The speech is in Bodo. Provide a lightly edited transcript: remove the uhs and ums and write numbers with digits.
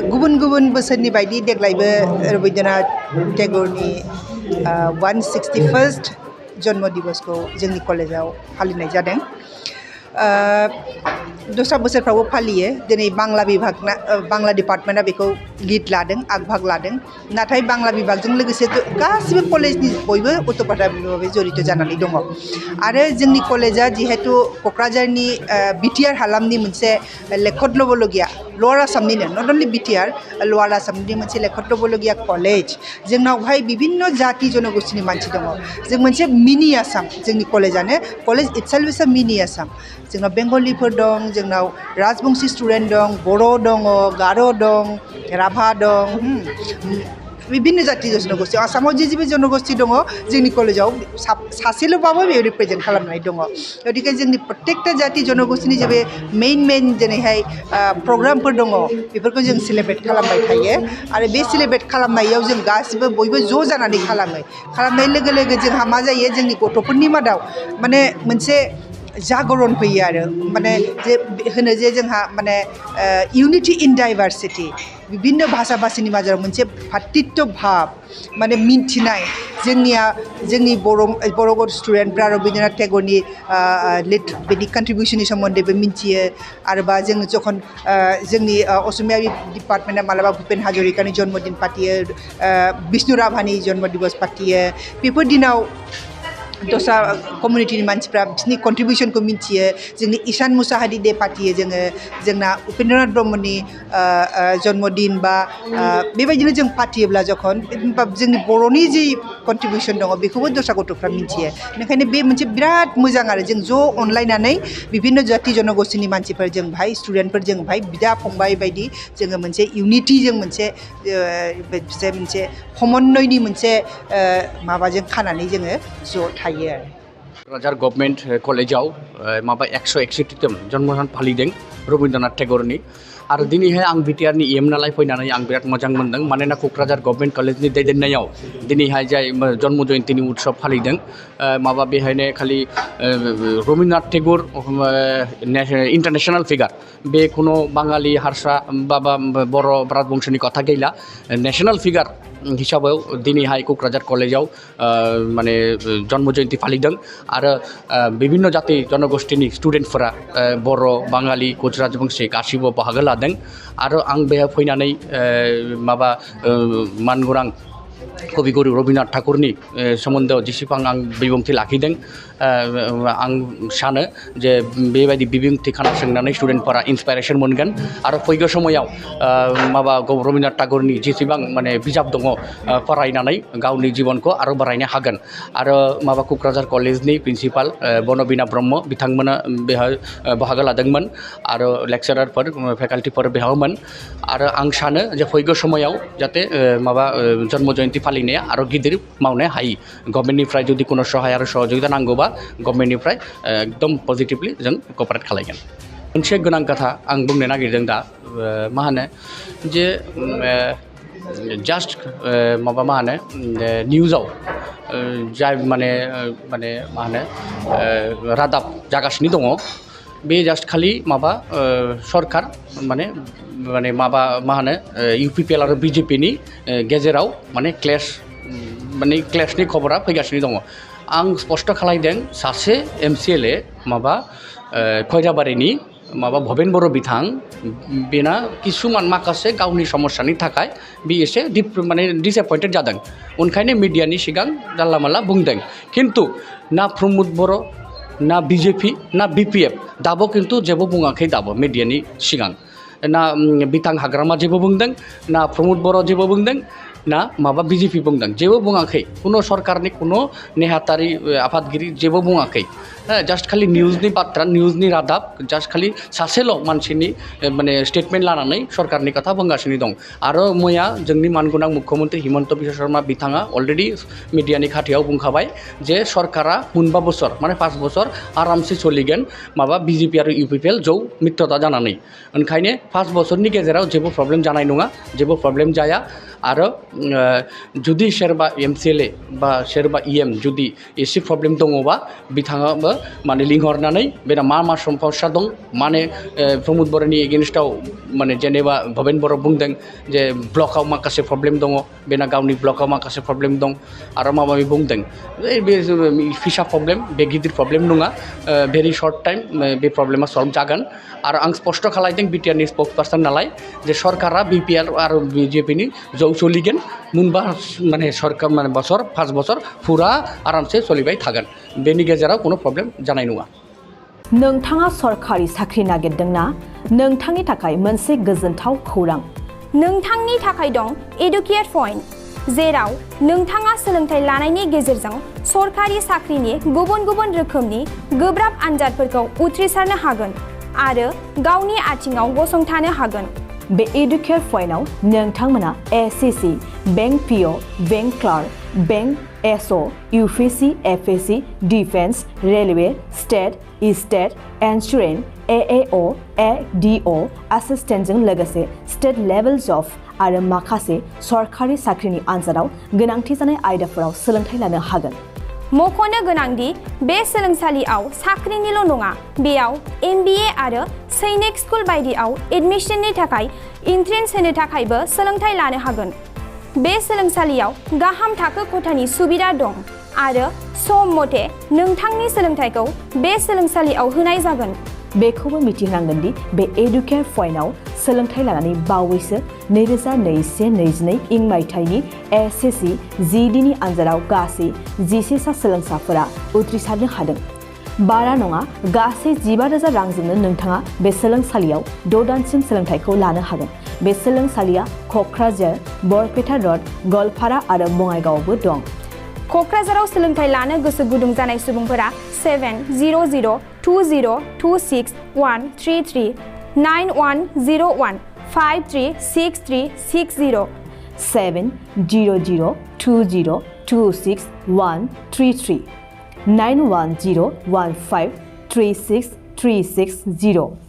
गुबुन गुबुन बोसोरनि बायदि देग्लायबो रबीन्द्रनाथ टेगरनि 161st जन्म दिवसखौ जोंनि कलेजाव फालिनाय जादों। दस्रा बोसोरफ्रावबो फालियो। दिनै बांला डिपार्टमेन्टआ बेखौ लिड लादों, आगभाग लादों। नाथाय बांला बिभागजों लोगोसे गासिबो कलेजनि बयबो अत'पाताभाबै जड़ित जानानै दङ। आरो जोंनि कलेजा जिहेतु क'क्राझारनि बिटिआर हालामनि मोनसे लेखत लवार आसामनिनो नट अनलि बिटिआर लवार आसामनि मोनसे लेखत लबलगिया कलेज। जोंनावहाय बिभिन्न जाति जनगोष्ठीनि मानसि दङ। जों मोनसे मिनि आसाम, जोंनि कलेजानो कलेज इटसेल्फ इज अ मिनि आसाम। जोंनाव बेंगलिफोर दं, जोंनाव राजबंशी स्टुडेन्ट दं, बर' दङ, गार' दं, राभा दं, बिभिन्न जाति जनगोष्ठी आसामाव जेबो जनगोष्ठी दङ जोंनि कलेजाव सासेल'बाबो बेयाव रिप्रेजेन्ट खालामनाय दङ। गतिके जोंनि प्रत्येकटा जाति जनगोष्ठीनि जे बे मेइन जेरैहाय प्रग्रामफोर दङ बेफोरखौ जों सेलेब्रेट खालामबाय थायो। आरो बे सेलेब्रेट खालामनायाव जों गासिबो बयबो ज' जानानै खालामनाय लोगो लोगो जोंहा मा जायो, जोंनि गथ'फोरनि मादाव माने मोनसे जागरण फैयो आरो माने जे जोंहा माने इउनिटि इन डाइभारसिटि, विभिन्न भाषा भाषिनि माजाराव मोनसे भातृत्व भाब माने मिन्थिनाय। जोंनि बर' स्टुडेन्टफ्रा रबीन्द्रनाथ टेगरनि बेनि कन्ट्रिबिउसननि सोमोन्दैबो मिन्थियो। आरोबा जों जखन जोंनि असमिया डिपार्टमेन्टआ मालाबा भुपेन हाजरिकानि जन्मदिन फाथियो, बिष्णु राभानि जन्म दिवस फाथियो। बेफोर दिनाव दस्रा कमिउनिटिनि मानसिफ्रा बिसोरनि कन्ट्रिबिउसनखौ मिन्थियो। जोंनि ईशान मुसाहारि डे फाथियो जोंना उपेन्द्रनाथ ब्रह्मनि जन्मदिन बा बेबायदिनो जों फाथियोब्ला जखन जोंनि बर'नि जि कन्ट्रिबिउसन दङ बेखौबो दस्रा गथ'फ्रा मिन्थियो। बेनिखायनो बे मोनसे बिराद मोजां आरो जों ज' अनलायनानै बिभिन्न जाति जनगोष्ठीनि मानसिफोर जों बाहाय स्टुडेन्टफोर जों बाहाय बिदा फंबाय बायदि जोङो मोनसे इउनिटिजों मोनसे समन्वयनि मोनसे माबाजों खानानै जोङो ज' थायो आरो। क'क्राझार गभर्नमेन्ट कलेजाव 161तम जन्मसान फालिदों रबीन्द्रनाथ टेगरनि। आरो दिनैहाय आं बिटिआरनि EM नालाय फैनानै आं बिराद मोजां मोनदों। मानोना क'क्राझार गभर्नमेन्ट कलेजनि दैदेननायाव दिनैहाय जाय जन्म जयन्तिनि उत्सव फालिदों, बेहायनो खालि रबीन्द्रनाथ टेगोर इन्टारनेशनेल फिगार, बे खुनु बाङालि हारसा बा बर' राजबंशीनि खोथा गैला। नेशनेल फिगार हिसाबै दिनैहाय क'क्राझार कलेजाव माने जन्म जयन्ति फालिदों। आरो बिभिन्न जाति जनगोष्ठीनि स्टुडेन्टफोरा बर', बाङालि, कच राजबंशी गासिबो बाहागो लादों। आरो आं बेहाय फैनानै मानगोनां कबिगुरु रबीन्द्रनाथ ठाकुरनि सोमोन्दोआव जेसेबां आं बिबुंथि लाखिदों, आं सानो जे बेबायदि बिबुंथि खोनासंनानै स्टुडेन्टफोरा इन्सपाइरेसन मोनगोन। आरो फैगौ समायाव रबीन्द्रनाथ ठाकुरनि जेसेबां माने बिजाब दङ फरायनानै गावनि जिबनखौ आरो बारायनो हागोन। आरो क'क्राझार कलेजनि प्रिन्सिपाल बनबिना ब्रह्म बिथांमोना बेहाय बाहागो लादोंमोन। आरो लेक्सारारफोर फेकाल्टिफोर बेहायमोन। आरो आं सानो जे फैगौ समायाव जाहाथे जन्म जयन्ति फालिनाया आरो गिदिर मावनो हायो। गभर्नमेन्टनिफ्राय जुदि कुनु सहाय आरो सहযোगिता नांगौबा गभर्नमेन्टनिफ्राय एकदम पजिटिभलि जों कपारेट खालामगोन। मोनसे गोनां खोथा आं बुंनो नागिरदों दा, जे जास्ट निउजाव जाय रादाब जागासिनो दङ, बे जास्ट खालि सरकार UPPL आरो BJPनि गेजेराव क्लेशनि खबरा फैगासिनो दङ। आं स्पष्ट खालामदों, सासे MCLA खैराबारिनि भबेन बर' बिथां, बेना किसुमान माखासे गावनि समस्यानि थाखाय बे एसे डिसएपइन्टेड जादों। ओंखायनो मिडियानि सिगां जानला मानला बुंदों। खिन्थु ना प्रमोद बर', ना BJP, ना BPF दाबो खिन्थु जेबो बुङाखै दाबो मिडियानि सिगां। ना बिथां हाग्रामा जेबो बुंदों, ना प्रमोद बर' जेबो बुंदों, ना BJP बुंदों, जेबो बुङाखै। कुनु सरकारनि कुनु नेहाथारि आफादगिरि जेबो बुङाखै। जास्ट खालि निउजनि बाथ्रा, निउजनि रादाब, जास्ट खालि सासेल' मानसिनि स्टेटमेन्ट लानानै सरकारनि खोथा बुंगासिनो दं। आरो मैया जोंनि मानगोनां मुख्यमन्त्री हिमन्त बिश्व शर्मा बिथाङा अलरेडि मिडियानि खाथियाव बुंखाबाय जे सरकारा 5 बोसोर 5 बोसोर आरामसे सोलिगोन BJP आरो UPPL जौ मित्रता जानानै। ओंखायनो 5 बोसोरनि गेजेराव जेबो प्रब्लेम जानाय नङा, जेबो प्रब्लेम जाया। आरो जुदि सोरबा MCLA बा सोरबा EM जुदि एसे प्रब्लेम दङबा बिथाङाबो माने लिंहरनानै बेना मा समस्या दं माने प्रमोद बर'नि एगेनस्टआव माने जेनेबा भबेन बर' बुंदों जे ब्लकआव माखासे प्रब्लेम दङ बेना गावनि ब्लकआव माखासे प्रब्लेम दं आरो माबा माबि बुंदों बे फिसा प्रब्लेम बे गिदिर प्रब्लेम नङा भेरि सर्ट टाइम बे प्रब्लेमा सल्भ जागोन आरो आं स्पष्ट खालायदों बिटिआरनि स्पोक्स पार्सन नालाय जे सरकारा BPR आरो BJPनि जौ सोलिगोन मोनबा माने सरकार माने बছर 5 बছर फुरा आरामसे सोलिबाय थागोन बेनि गेजेराव कोनो प्रब्लेम जानाय नङा नोंथाङा सरकारि साख्रि नागिरदोंना नोंथांनि थाखाय मोनसे गोजोनथाव खौरां नोंथांनि थाखाय दं एडुकेट पइन्ट जेराव नोंथाङा सोलोंथाइ लानायनि गेजेरजों सरकारि साख्रिनि गुबुन गुबुन रोखोमनि गोब्राब आनजादफोरखौ उथ्रिसारनो हागोन आरो गावनि आथिङाव गसंथानो हागोन बे एडुकेट पइन्टआव नोंथांमोना SSC bank PO bank clerk bank SO UPSC FSC defence railway state insurance AAO ADO एसिस्टेन्टजों लोगोसे स्टेट लेभेल जब आरो माखासे सरकारि साख्रिनि आनजादाव गोनांथि जानाय आयदाफोराव सोलोंथाइ लानो हागोन मख'नो गोनांदि बे सोलोंसालियाव साख्रिनिल' नङा बेयाव MBA आरो सैनिक स्कुल बायदियाव एडमिशननि थाखाय एन्ट्रेन्स होनो थाखायबो सोलोंथाइ लानो हागोन बे सोलोंसालियाव गाहाम थाखो खथानि सुबिदा दं आरो सम मथे नोंथांनि सोलोंथाइखौ बे सोलोंसालियाव होनाय जागोन बेखौबो मिथिनांगोन दि बे एडुकेट पइन्टआव सोलोंथाइ लानानै बावैसो 2021-22 इं मायथाइनि SSC GDनि आनजादाव गासै 11 सा सोलोंसाफोरा उथ्रिसारनो हादों बारा नङा गासै 15,000 रांजोंनो नोंथाङा बे सोलोंसालियाव 6 दानसिम सोलोंथाइखौ लानो हागोन बे सोलोंसालिया क'क्राझार बरपेटा रड गवालपारा आरो बङाइगावआवबो दं क'क्राझाराव सोलोंथाइ लानो गोसो गुदुं जानाय सुबुंफोरा 70020261133 9101 536360 70020261133 9101536360